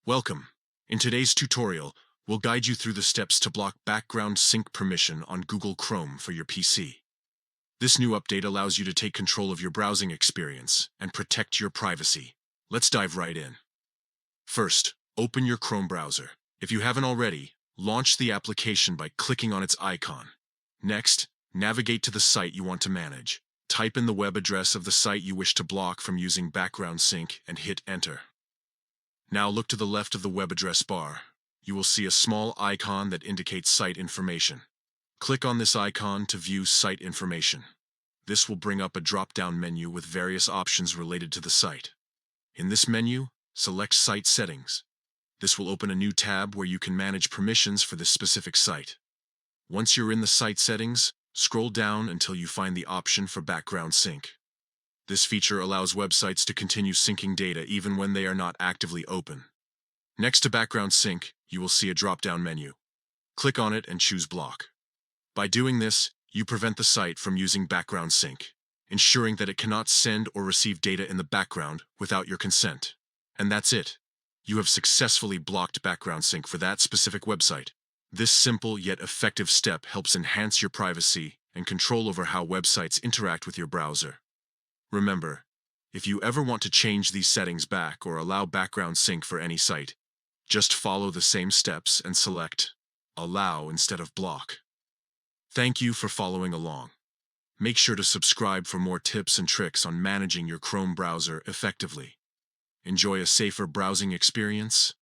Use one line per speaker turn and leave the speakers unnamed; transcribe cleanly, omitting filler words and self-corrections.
Welcome. In today's tutorial, we'll guide you through the steps to block background sync permission on Google Chrome for your PC. This new update allows you to take control of your browsing experience and protect your privacy. Let's dive right in. First, open your Chrome browser. If you haven't already, launch the application by clicking on its icon. Next, navigate to the site you want to manage. Type in the web address of the site you wish to block from using background sync and hit enter. Now look to the left of the web address bar. You will see a small icon that indicates site information. Click on this icon to view site information. This will bring up a drop-down menu with various options related to the site. In this menu, select Site Settings. This will open a new tab where you can manage permissions for this specific site. Once you're in the site settings, scroll down until you find the option for background sync. This feature allows websites to continue syncing data even when they are not actively open. Next to background sync, you will see a drop-down menu. Click on it and choose Block. By doing this, you prevent the site from using background sync, ensuring that it cannot send or receive data in the background without your consent. And that's it. You have successfully blocked background sync for that specific website. This simple yet effective step helps enhance your privacy and control over how websites interact with your browser. Remember, if you ever want to change these settings back or allow background sync for any site, just follow the same steps and select Allow instead of Block. Thank you for following along. Make sure to subscribe for more tips and tricks on managing your Chrome browser effectively. Enjoy a safer browsing experience